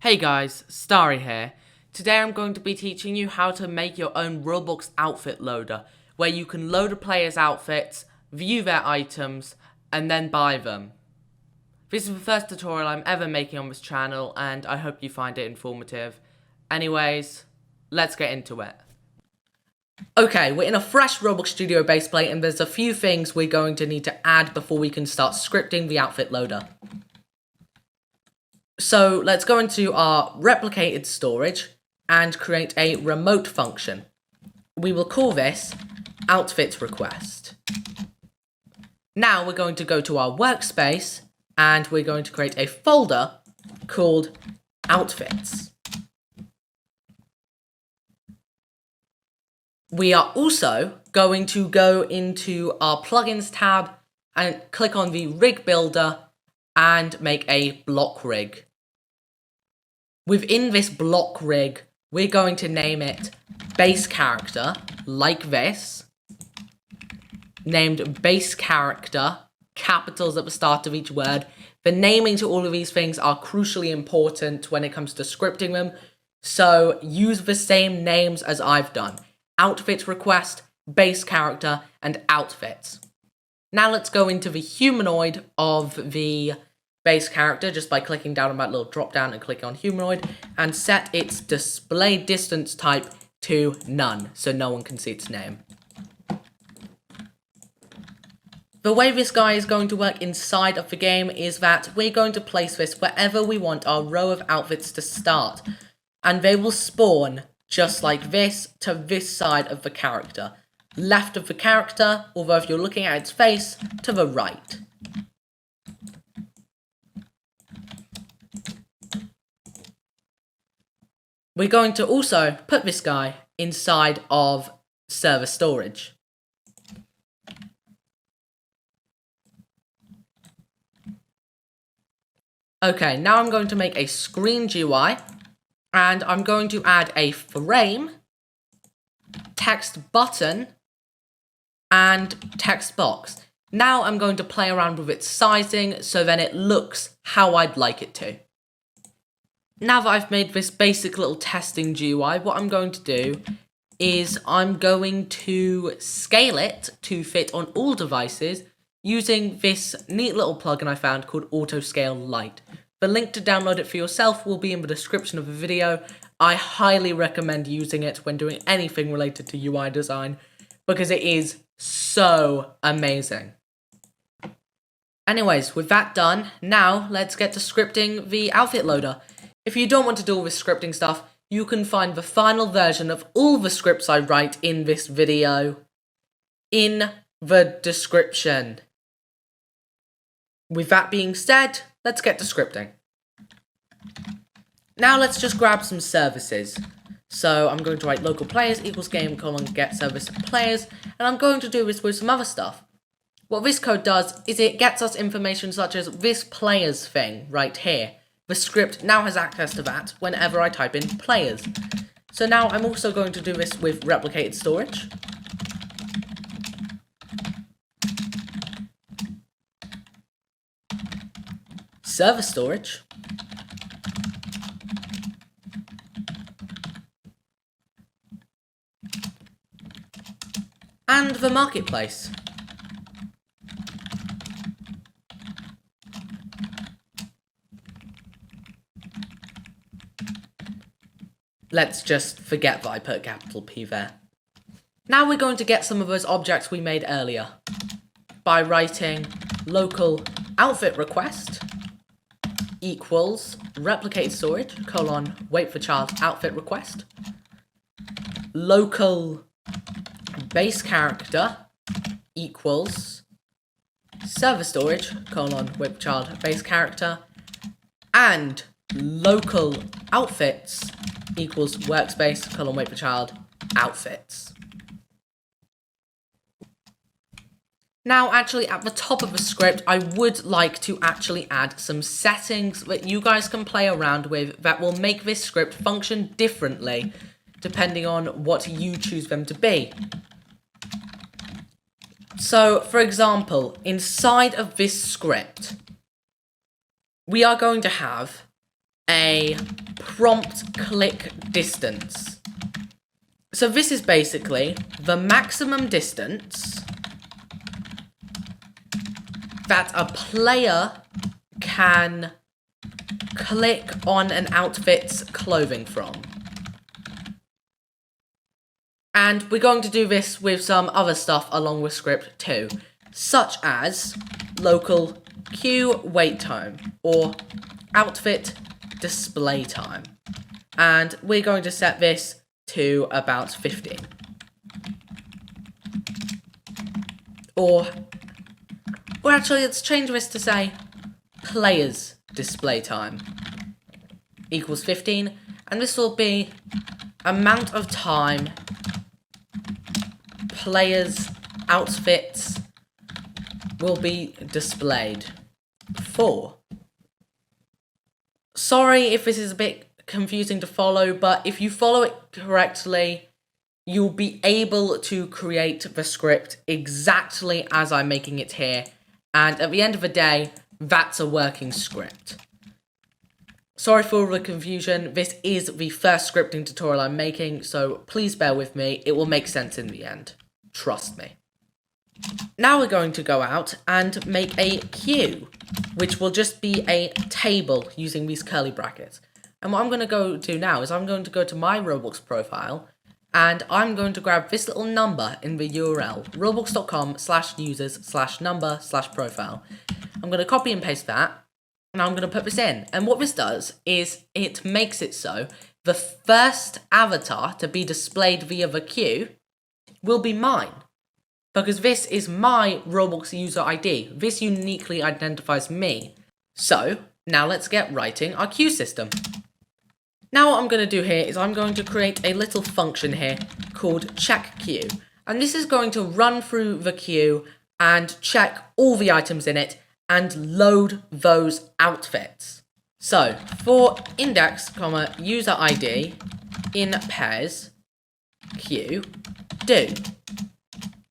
Hey guys, Starry here. Today I'm going to be teaching you how to make your own Roblox outfit loader, where you can load a player's outfits, view their items, and then buy them. This is the first tutorial I'm ever making on this channel, and I hope you find it informative. Anyways, let's get into it. Okay, we're in a fresh Roblox Studio base plate, and there's a few things we're going to need to add before we can start scripting the outfit loader. So let's go into our replicated storage and create a remote function. We will call this outfit request. Now we're going to go to our workspace and we're going to create a folder called outfits. We are also going to go into our plugins tab and click on the rig builder and make a block rig. Within this block rig, we're going to name it base character, like this. Named base character, capitals at the start of each word. The naming to all of these things are crucially important when it comes to scripting them, so use the same names as I've done. Outfit request, base character, and outfits. Now let's go into the humanoid of the base character just by clicking down on that little drop down and clicking on humanoid and set its display distance type to none so no one can see its name. The way this guy is going to work inside of the game is that we're going to place this wherever we want our row of outfits to start, and they will spawn just like this to this side of the character. Left of the character, although if you're looking at its face, to the right. We're going to also put this guy inside of server storage. Okay, now I'm going to make a screen GUI, and I'm going to add a frame, text button, and text box. Now I'm going to play around with its sizing so then it looks how I'd like it to. Now that I've made this basic little testing GUI, what I'm going to do is I'm going to scale it to fit on all devices using this neat little plugin I found called Auto Scale Lite. The link to download it for yourself will be in the description of the video. I highly recommend using it when doing anything related to UI design because it is so amazing. Anyways, with that done, now let's get to scripting the outfit loader. If you don't want to do all this scripting stuff, you can find the final version of all the scripts I write in this video in the description. With that being said, let's get to scripting. Now let's just grab some services. So I'm going to write local players equals game colon get service players, and I'm going to do this with some other stuff. What this code does is it gets us information such as this players thing right here. The script now has access to that whenever I type in players. So now I'm also going to do this with replicated storage. Server storage. And the marketplace. Let's just forget that I put a capital P there. Now we're going to get some of those objects we made earlier by writing local outfit request equals replicate storage colon wait for child outfit request local base character equals server storage colon wait for child base character and local outfits equals workspace colon wait for child outfits. Now actually at the top of the script I would like to actually add some settings that you guys can play around with that will make this script function differently depending on what you choose them to be. So for example, inside of this script we are going to have a prompt click distance. So this is basically the maximum distance that a player can click on an outfit's clothing from. And we're going to do this with some other stuff along with script too, such as local queue wait time or outfit display time. And we're going to set this to about 15. Or actually, let's change this to say players display time equals 15, and this will be amount of time players' outfits will be displayed for. Sorry if this is a bit confusing to follow, but if you follow it correctly, you'll be able to create the script exactly as I'm making it here, and at the end of the day, that's a working script. Sorry for all the confusion, this is the first scripting tutorial I'm making, so please bear with me, it will make sense in the end. Trust me. Now we're going to go out and make a queue, which will just be a table using these curly brackets. And what I'm going to go do now is I'm going to go to my Roblox profile, and I'm going to grab this little number in the URL, roblox.com/users/number/profile. I'm going to copy and paste that, and I'm going to put this in. And what this does is it makes it so the first avatar to be displayed via the queue will be mine. Because this is my Roblox user ID. This uniquely identifies me. So, now let's get writing our queue system. Now what I'm going to do here is I'm going to create a little function here called check queue. And this is going to run through the queue and check all the items in it and load those outfits. So, for index, user ID in pairs queue do.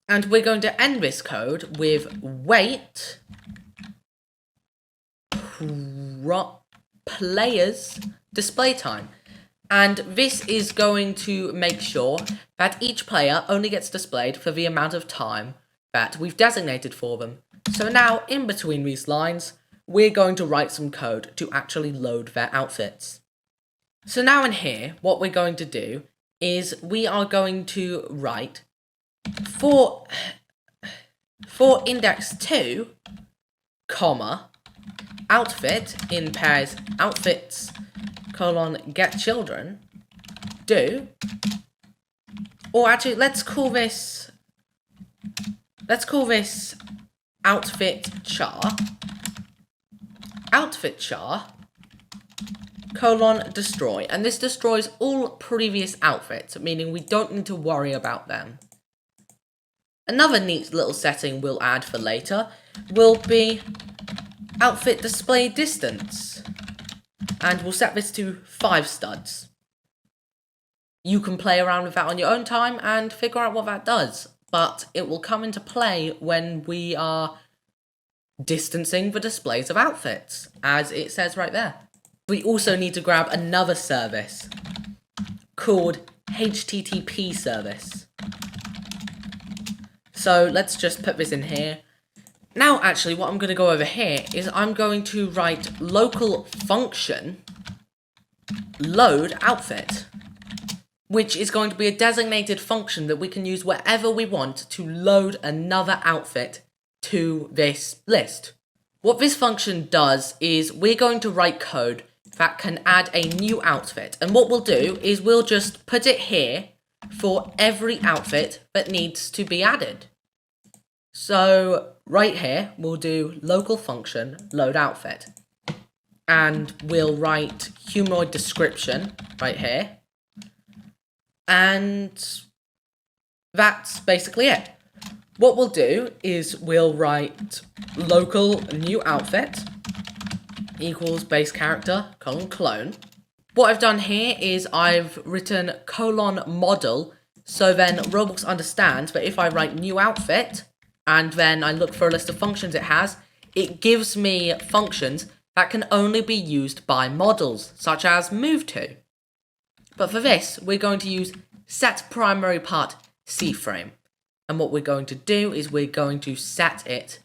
And we're going to end this code with wait players display time. And this is going to make sure that each player only gets displayed for the amount of time that we've designated for them. So now, in between these lines, we're going to write some code to actually load their outfits. So now in here, what we're going to do is we are going to write for index 2, comma, outfit in pairs outfits, colon, get children, do, or actually let's call this outfit char, colon, destroy, and this destroys all previous outfits, meaning we don't need to worry about them. Another neat little setting we'll add for later will be outfit display distance, and we'll set this to 5 studs. You can play around with that on your own time and figure out what that does, but it will come into play when we are distancing the displays of outfits, as it says right there. We also need to grab another service called HTTP service. So let's just put this in here. Now actually what I'm going to go over here is I'm going to write local function load outfit, which is going to be a designated function that we can use wherever we want to load another outfit to this list. What this function does is we're going to write code that can add a new outfit, and what we'll do is we'll just put it here for every outfit that needs to be added. So right here we'll do local function load outfit, and we'll write humanoid description right here, and that's basically it. What we'll do is we'll write local new outfit equals base character colon clone. What I've done here is I've written colon model, so then Roblox understands that if I write new outfit and then I look for a list of functions it has, it gives me functions that can only be used by models, such as move to. But for this, we're going to use set primary part C-frame. And what we're going to do is we're going to set it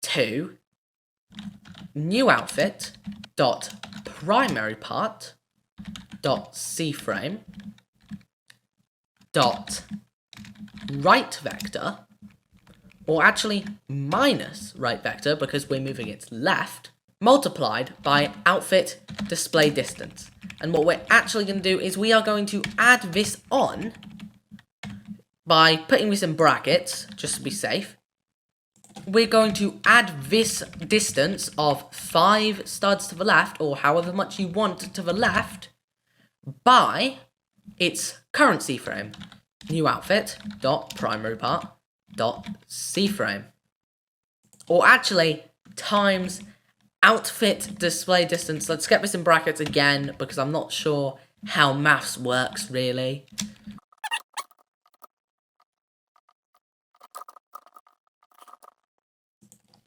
to new outfit dot primary part dot C-frame dot right vector, or actually minus right vector because we're moving it left, multiplied by outfit display distance. And what we're actually going to do is we are going to add this on by putting this in brackets, just to be safe. We're going to add this distance of 5 studs to the left, or however much you want to the left, by its current C-frame. New outfit dot primary part dot C-frame. Or actually, times outfit display distance. Let's get this in brackets again, because I'm not sure how maths works, really.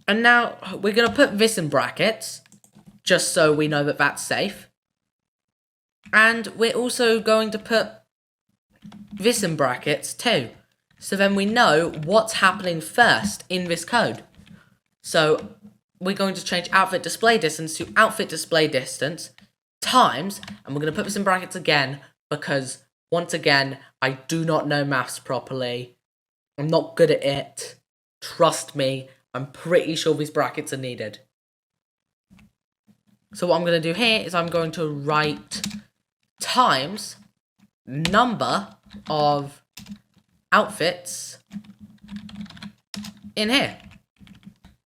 And now, we're going to put this in brackets, just so we know that that's safe. And we're also going to put this in brackets too, so then we know what's happening first in this code. So, we're going to change outfit display distance to outfit display distance times, and we're going to put this in brackets again, because, once again, I do not know maths properly. I'm not good at it. Trust me. I'm pretty sure these brackets are needed. So what I'm going to do here is I'm going to write times number of outfits in here.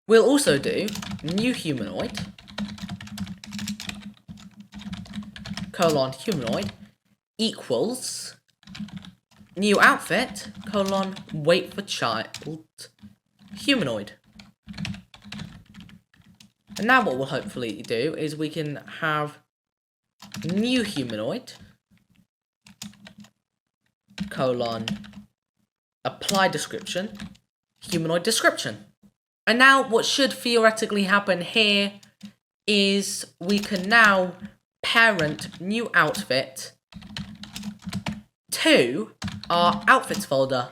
We'll also do new humanoid colon humanoid equals new outfit colon wait for child humanoid. And now what we'll hopefully do is we can have new humanoid colon apply description humanoid description. And now what should theoretically happen here is we can now parent new outfit to our outfits folder,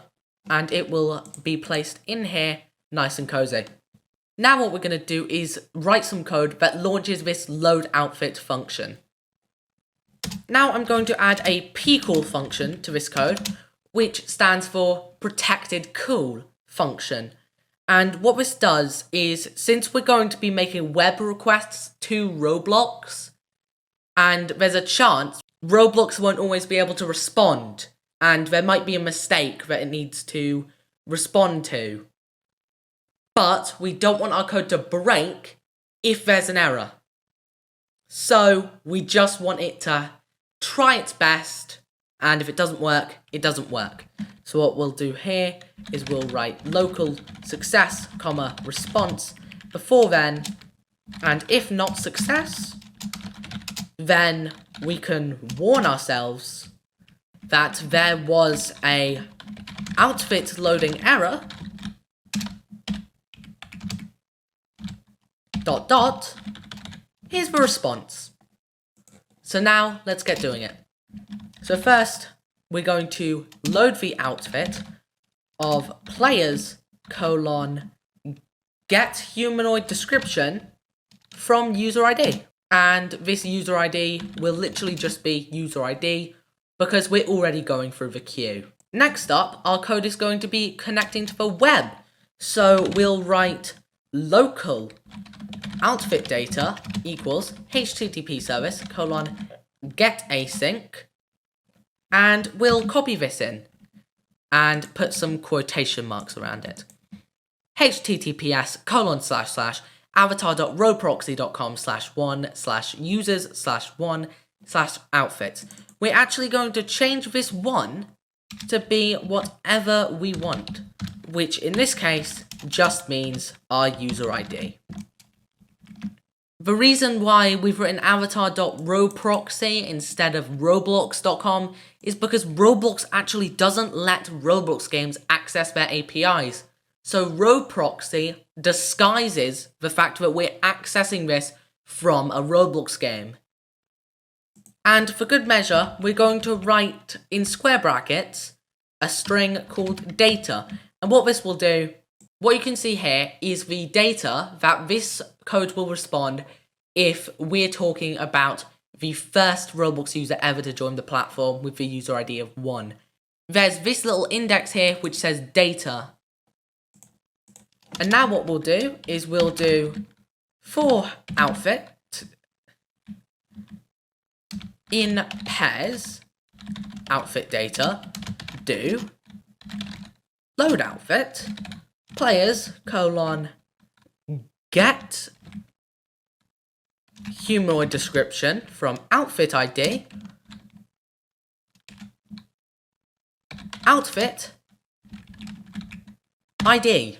and it will be placed in here nice and cozy. Now what we're going to do is write some code that launches this load outfit function. Now I'm going to add a pcool function to this code, which stands for protected cool function. And what this does is, since we're going to be making web requests to Roblox, and there's a chance Roblox won't always be able to respond, and there might be a mistake that it needs to respond to. But we don't want our code to break if there's an error. So we just want it to try its best, and if it doesn't work, it doesn't work. So what we'll do here is we'll write local success, comma, response before then, and if not success, then we can warn ourselves that there was a outfit loading error, ... Here's the response. So now, let's get doing it. So first, we're going to load the outfit of players colon get humanoid description from user ID. And this user ID will literally just be user ID because we're already going through the queue. Next up, our code is going to be connecting to the web. So we'll write local outfit data equals HTTP service colon get async, and we'll copy this in and put some quotation marks around it. https://avatar.roproxy.com/1/users/1/outfits. We're actually going to change this one to be whatever we want, which in this case just means our user ID. The reason why we've written avatar.roproxy instead of roblox.com is because Roblox actually doesn't let Roblox games access their APIs. So roproxy disguises the fact that we're accessing this from a Roblox game. And for good measure, we're going to write in square brackets a string called data. And what this will do, what you can see here is the data that this code will respond if we're talking about the first Roblox user ever to join the platform with the user ID of 1. There's this little index here which says data. And now what we'll do is we'll do for outfit in pairs outfit data do load outfit players colon get humanoid description from outfit ID outfit ID.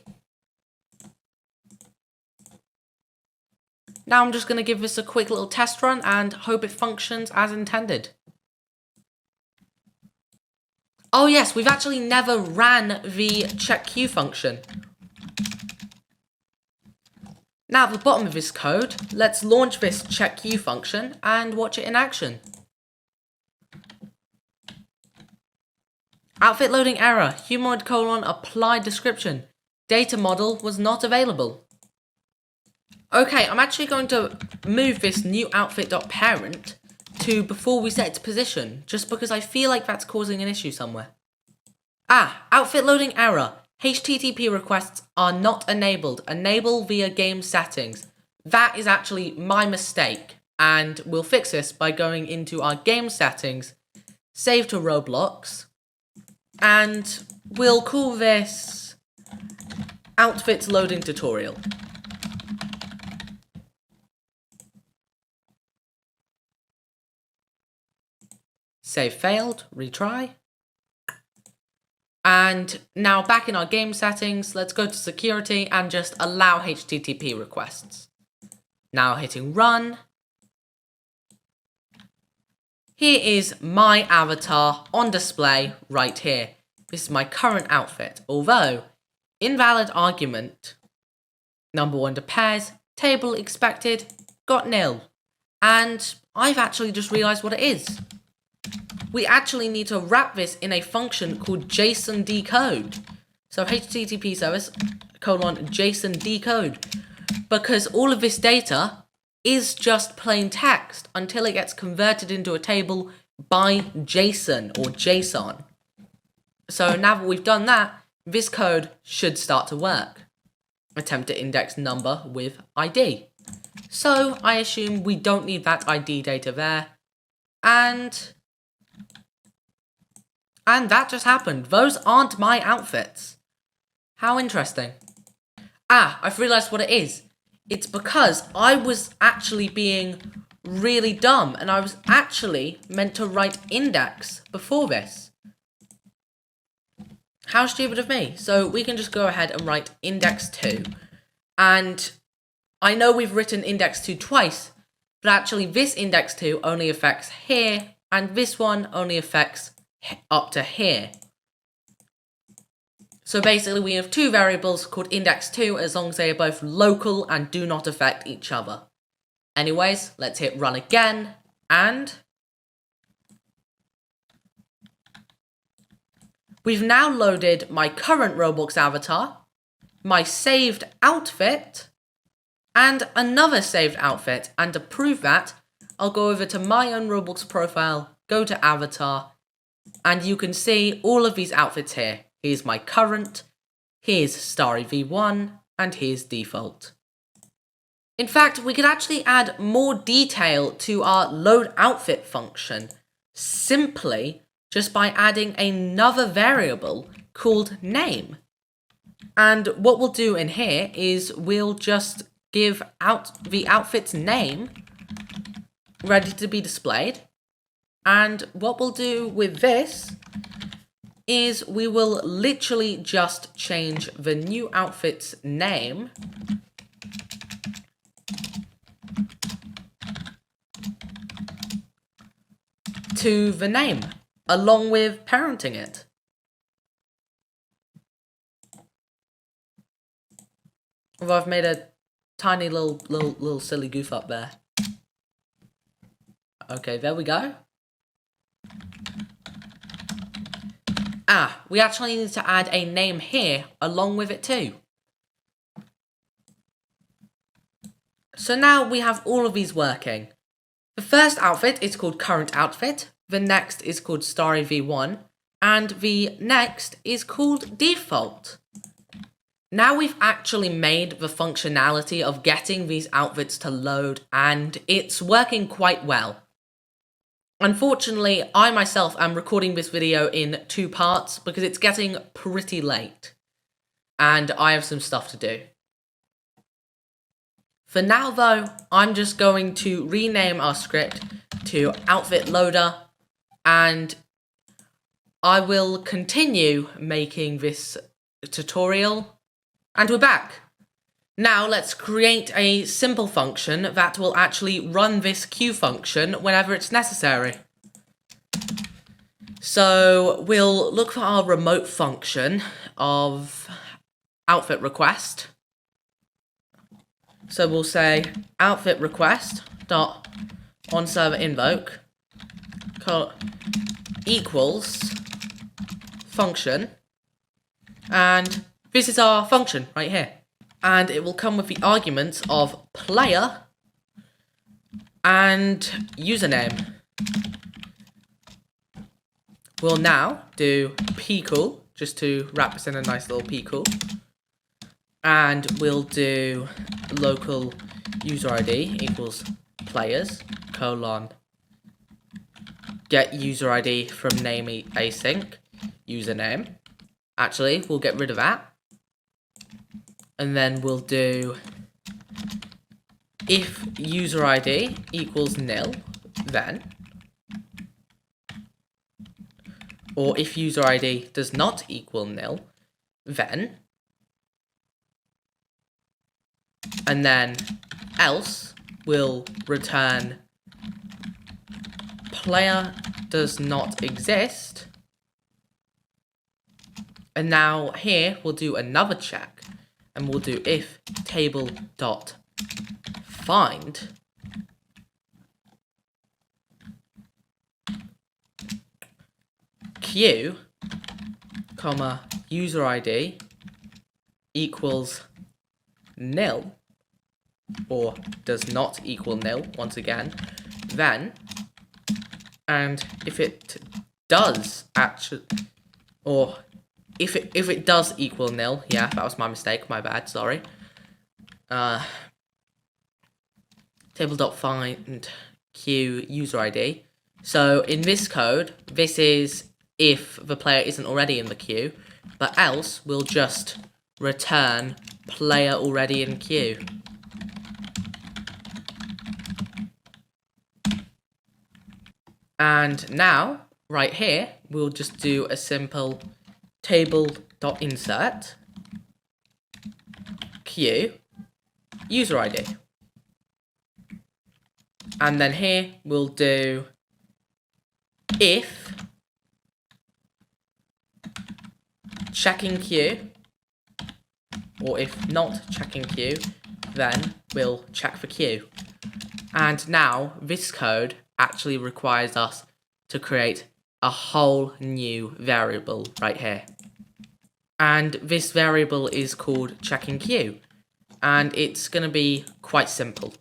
Now I'm just going to give this a quick little test run and hope it functions as intended. Oh yes, we've actually never ran the check queue function. Now at the bottom of this code, let's launch this check queue function and watch it in action. Outfit loading error, humanoid colon applied description. Data model was not available. Okay, I'm actually going to move this new outfit.parent to before we set its position, just because I feel like that's causing an issue somewhere. Outfit loading error. HTTP requests are not enabled. Enable via game settings. That is actually my mistake, and we'll fix this by going into our game settings, save to Roblox, and we'll call this outfit loading tutorial. Save failed, retry. And now back in our game settings, let's go to security and just allow HTTP requests. Now hitting run. Here is my avatar on display right here. This is my current outfit, although invalid argument, number 1 to pairs, table expected, got nil. And I've actually just realized what it is. We actually need to wrap this in a function called JSON decode. So HTTP service colon JSON decode. Because all of this data is just plain text until it gets converted into a table by JSON or JSON. So now that we've done that, this code should start to work. Attempt to index number with ID. So I assume we don't need that ID data there. And that just happened. Those aren't my outfits. How interesting. I've realized what it is. It's because I was actually being really dumb and I was actually meant to write index before this. How stupid of me. So we can just go ahead and write index 2. And I know we've written index 2 twice, but actually this index 2 only affects here and this one only affects up to here. So basically we have two variables called index 2 as long as they are both local and do not affect each other. Anyways, let's hit run again and we've now loaded my current Roblox avatar, my saved outfit, and another saved outfit. And to prove that, I'll go over to my own Roblox profile, go to avatar, and you can see all of these outfits here. Here's my current, here's Starry V1, and here's default. In fact, we could actually add more detail to our load outfit function simply just by adding another variable called name. And what we'll do in here is we'll just give out the outfit's name ready to be displayed. And what we'll do with this is we will literally just change the new outfit's name to the name, along with parenting it. Although I've made a tiny little silly goof up there. Okay, there we go. We actually need to add a name here along with it too. So now we have all of these working. The first outfit is called current outfit, the next is called Starry V1, and the next is called default. Now we've actually made the functionality of getting these outfits to load, and it's working quite well. Unfortunately, I myself am recording this video in 2 parts because it's getting pretty late, and I have some stuff to do. For now though, I'm just going to rename our script to outfit loader, and I will continue making this tutorial, and we're back. Now let's create a simple function that will actually run this queue function whenever it's necessary. So we'll look for our remote function of outfit request. So we'll say outfit request dot on server invoke equals function, and this is our function right here, and it will come with the arguments of player and username. We'll now do pcool just to wrap this in a nice little pcool, and we'll do local user ID equals players colon get user ID from name async username. Actually, we'll get rid of that, and then we'll do if user ID equals nil, then, or if user ID does not equal nil, then, and then else will return player does not exist. And now here we'll do another check, and we'll do if table dot find q comma user ID equals nil, or does not equal nil once again, then, and if it does actually, or if it does equal nil, yeah, that was my mistake, my bad, sorry. Table.find q user ID. So in this code, this is if the player isn't already in the queue, but else we'll just return player already in queue. And now, right here, we'll just do a simple table.insert queue user ID. And then here we'll do if checking queue, or if not checking queue, then we'll check for queue. And now this code actually requires us to create a whole new variable right here. And this variable is called checking queue, and it's going to be quite simple.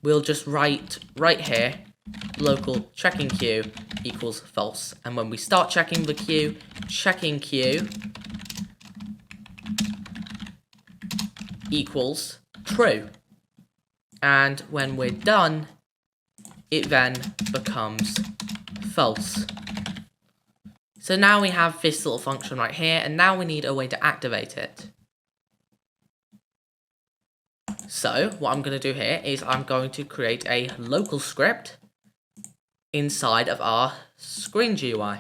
We'll just write right here local checking queue equals false, and when we start checking the queue, checking queue equals true, and when we're done, it then becomes false. So now we have this little function right here, and now we need a way to activate it. So what I'm going to do here is I'm going to create a local script inside of our screen GUI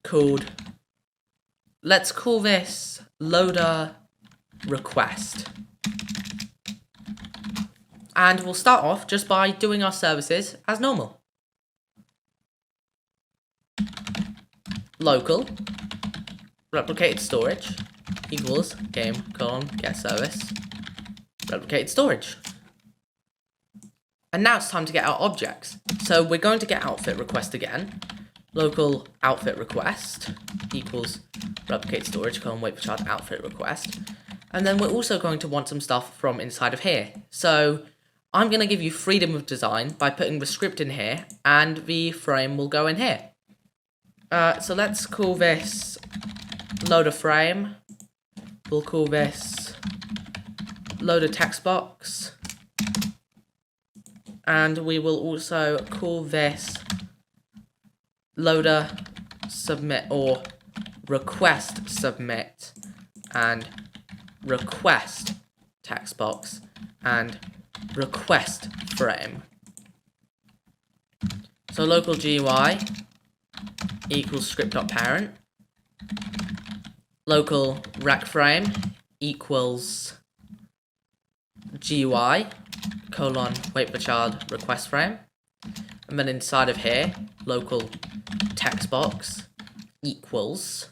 called, let's call this loader request. And we'll start off just by doing our services as normal. Local replicated storage equals game colon get service replicated storage. And now it's time to get our objects. So we're going to get outfit request again. Local outfit request equals replicate storage, wait for child outfit request. And then we're also going to want some stuff from inside of here. So I'm going to give you freedom of design by putting the script in here, and the frame will go in here. So let's call this loader frame. We'll call this loader text box. And we will also call this loader submit or request submit and request text box and request frame. So local GUI equals script.parent. Local rec frame equals GUI colon wait for child request frame. And then inside of here, local text box equals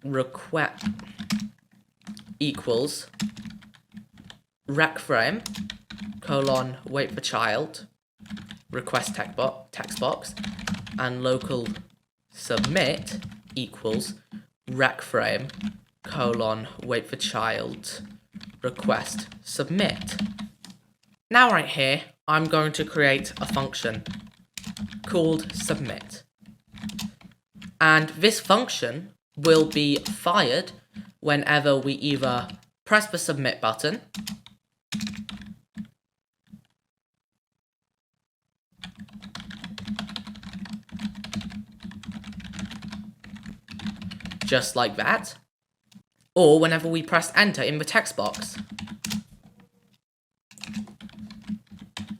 request equals rec frame colon wait for child request text box, and local submit equals rec frame colon wait for child request submit. Now right here, I'm going to create a function called submit. And this function will be fired whenever we either press the submit button just like that, or whenever we press enter in the text box.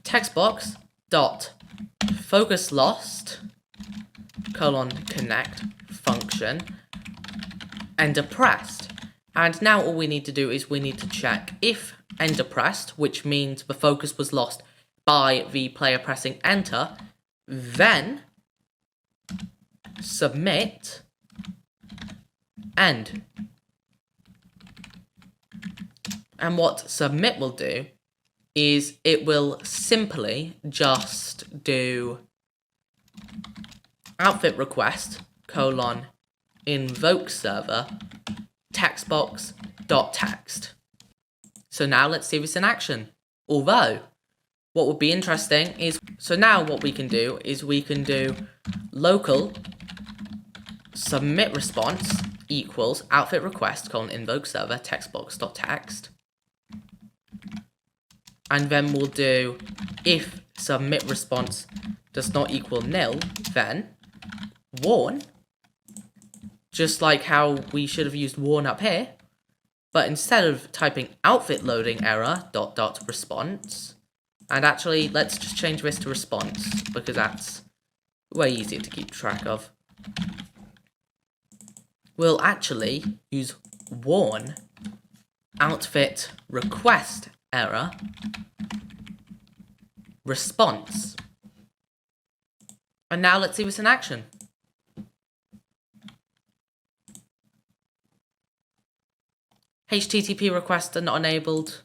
Text box dot focus lost colon connect function enter pressed. And now all we need to do is we need to check if enter pressed, which means the focus was lost by the player pressing enter, then submit end. And what submit will do is it will simply just do outfit request colon invoke server textbox dot text. So now let's see this in action. Although what would be interesting is, so now what we can do is we can do local submit response equals outfit request colon invoke server textbox dot text. And then we'll do if submit response does not equal nil, then warn, just like how we should have used warn up here, but instead of typing outfit loading error dot dot response, and actually let's just change this to response because that's way easier to keep track of. We'll actually use warn outfit request error response. And now let's see this in action. HTTP requests are not enabled.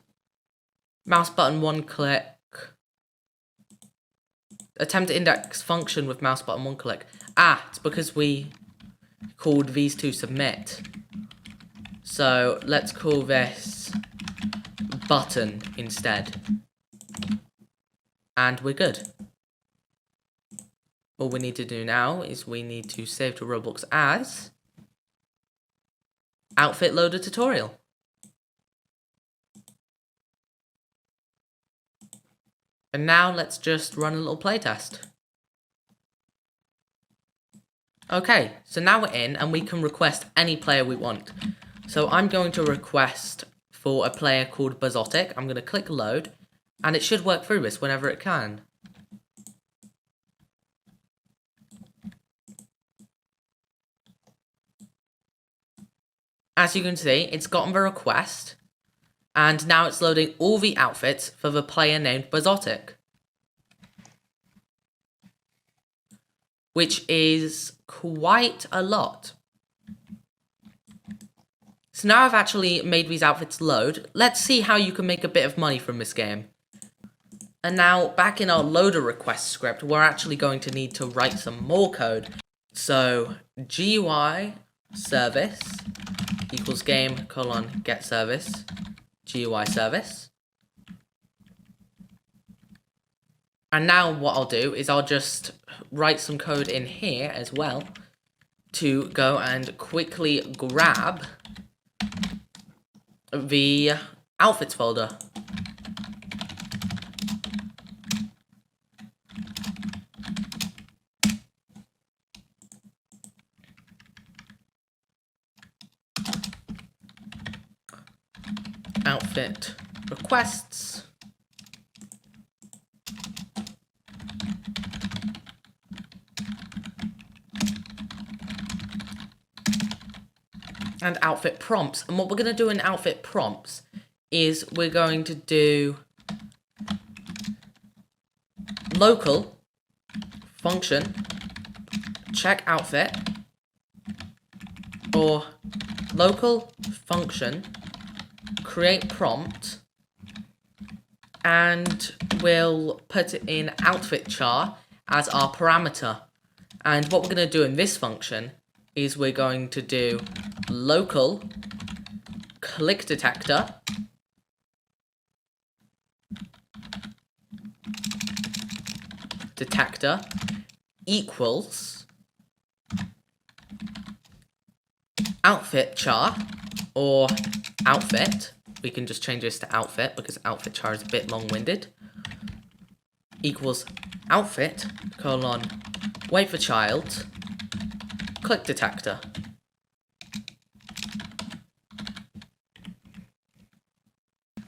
Mouse button one click. Attempt to index function with mouse button one click. Ah, it's because we called these to submit. So let's call this button instead. And we're good. All we need to do now is we need to save to Roblox as outfit loader tutorial. And now let's just run a little playtest. Okay, so now we're in and we can request any player we want. So I'm going to request for a player called Buzzotic. I'm going to click load and it should work through this whenever it can. As you can see, it's gotten the request, and now it's loading all the outfits for the player named Buzzotic, which is quite a lot. So now I've actually made these outfits load. Let's see how you can make a bit of money from this game. And now, back in our loader request script, we're actually going to need to write some more code. So, GUI service equals game : get service, GUI service. And now what I'll do is I'll just write some code in here as well to go and quickly grab the outfits folder. Outfit requests. And outfit prompts. And what we're going to do in outfit prompts is we're going to do local function check outfit, or local function create prompt, and we'll put it in outfit char as our parameter. And what we're going to do in this function is we're going to do local click detector equals outfit char, or outfit. We can just change this to outfit because outfit char is a bit long-winded. Equals outfit : wait for child click detector.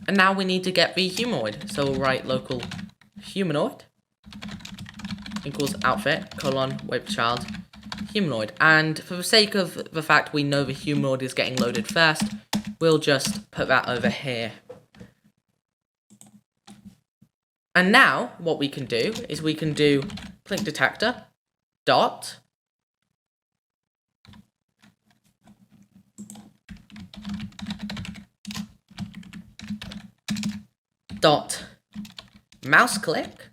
And now we need to get the humanoid. So we'll write local humanoid equals outfit : wait for child humanoid. And for the sake of the fact we know the humanoid is getting loaded first, we'll just put that over here. And now what we can do is we can do click detector dot mouse click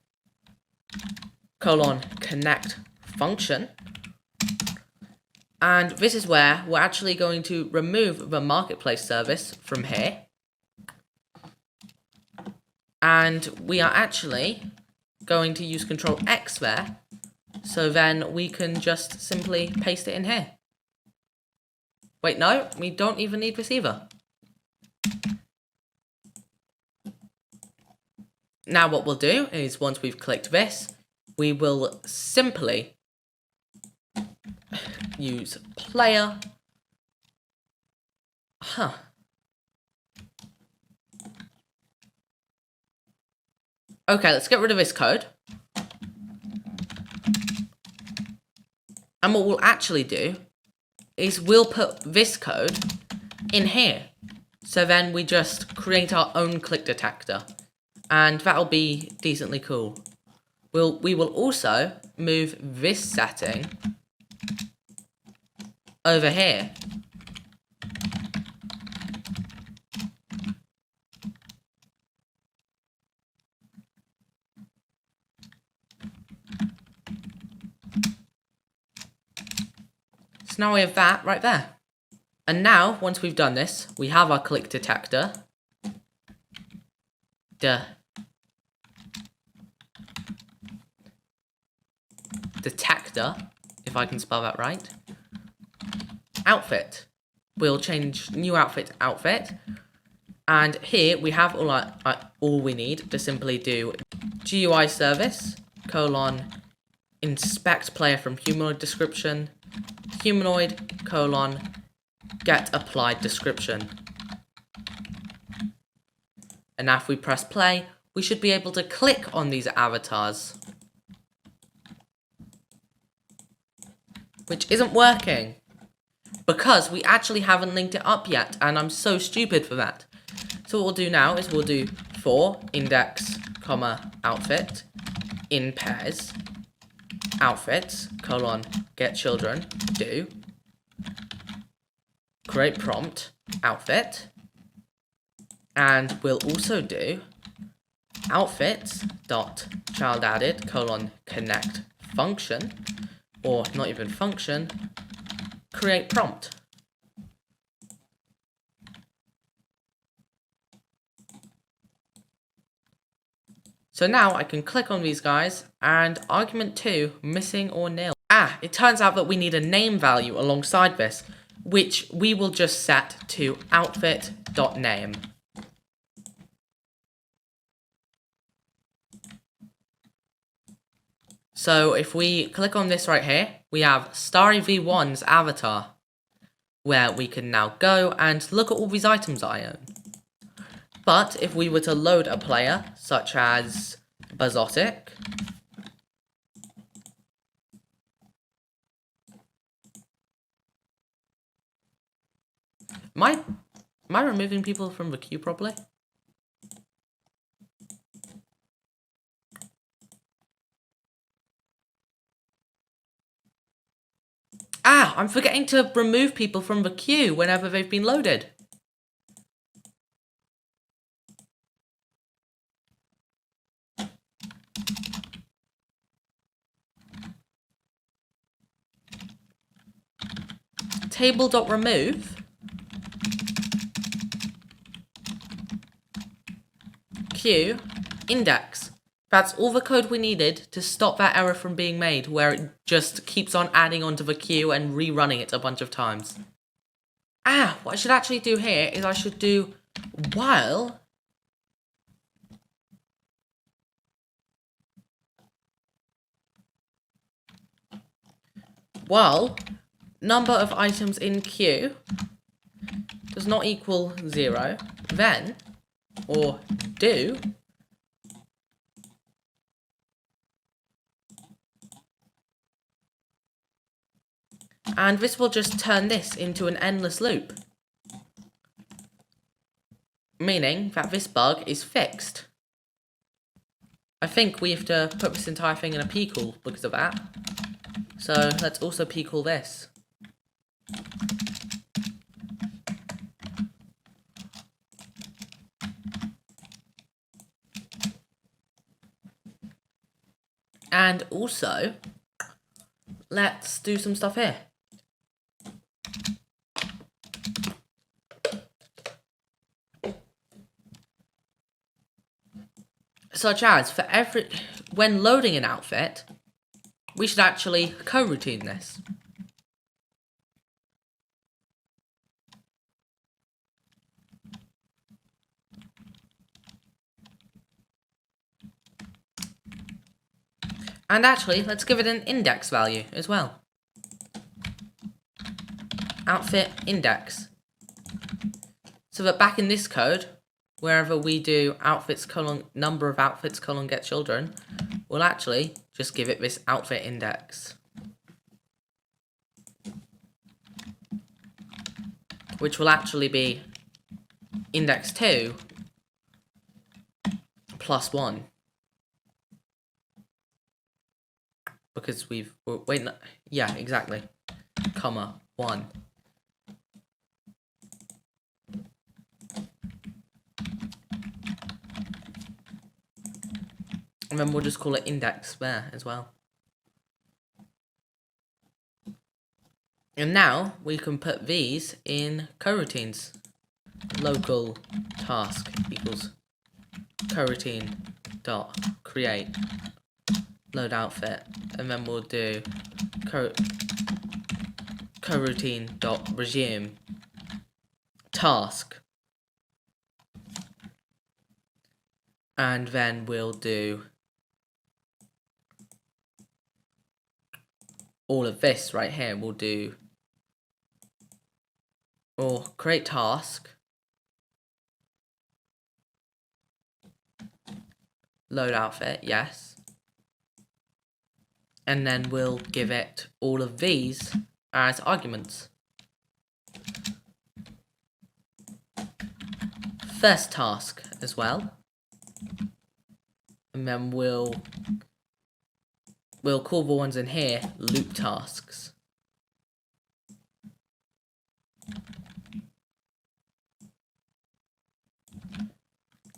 connect function. And this is where we're actually going to remove the marketplace service from here. And we are actually going to use Control X there. So then we can just simply paste it in here. Wait, no, we don't even need this either. Now what we'll do is once we've clicked this, we will simply use player. Okay, let's get rid of this code. And what we'll actually do is we'll put this code in here. So then we just create our own click detector. And that'll be decently cool. We will also move this setting over here. So now we have that right there. And now, once we've done this, we have our click detector. Detector, if I can spell that right. Outfit. We'll change new outfit to outfit. And here we have all we need to simply do GUI service : inspect player from humanoid description, humanoid : get applied description. And now if we press play, we should be able to click on these avatars. Which isn't working. Because we actually haven't linked it up yet, and I'm so stupid for that. So what we'll do now is we'll do for index, outfit, in pairs, outfits, : get children, do, create prompt outfit, and we'll also do outfits dot child added colon connect function, or not even function, create prompt. So now I can click on these guys and argument 2 missing or nil. It turns out that we need a name value alongside this, which we will just set to outfit.name. So if we click on this right here, we have Starry V1's avatar, where we can now go and look at all these items I own. But if we were to load a player, such as Buzzotic, am I removing people from the queue properly? I'm forgetting to remove people from the queue whenever they've been loaded. Table.remove queue index. That's all the code we needed to stop that error from being made, where it just keeps on adding onto the queue and rerunning it a bunch of times. What I should actually do here is I should do while number of items in queue does not equal 0, then, or do, and this will just turn this into an endless loop, meaning that this bug is fixed. I think we have to put this entire thing in a p-call because of that. So let's also p-call this. And also, let's do some stuff here. Such as, when loading an outfit, we should actually coroutine this. And actually, let's give it an index value as well. Outfit index. So that back in this code, wherever we do outfits colon number of outfits colon get children, we'll actually just give it this outfit index, which will actually be index 2 plus 1. Because yeah, exactly, comma 1. And then we'll just call it index there as well. And now we can put these in coroutines. Local task equals coroutine dot create load outfit, and then we'll do coroutine dot resume task, and then we'll do all of this right here. We'll do or create task, load outfit, yes, and then we'll give it all of these as arguments. First task as well, and then we'll call the ones in here loop tasks.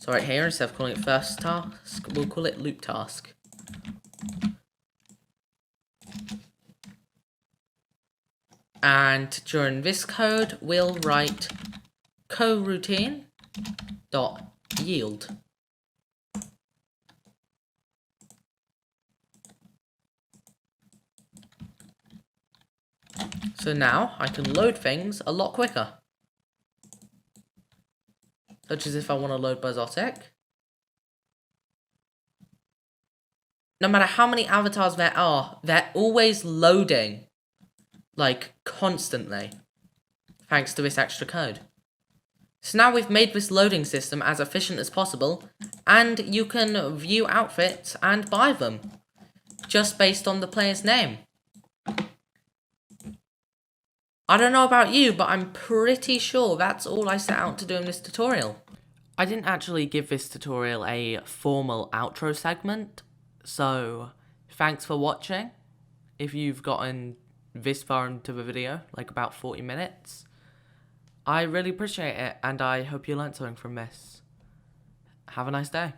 So right here, instead of calling it first task, we'll call it loop task. And during this code, we'll write coroutine.yield. So now I can load things a lot quicker. Such as if I want to load Buzzotic. No matter how many avatars there are, they're always loading. Like, constantly. Thanks to this extra code. So now we've made this loading system as efficient as possible, and you can view outfits and buy them, just based on the player's name. I don't know about you, but I'm pretty sure that's all I set out to do in this tutorial. I didn't actually give this tutorial a formal outro segment, so thanks for watching. If you've gotten this far into the video, like about 40 minutes, I really appreciate it, and I hope you learned something from this. Have a nice day.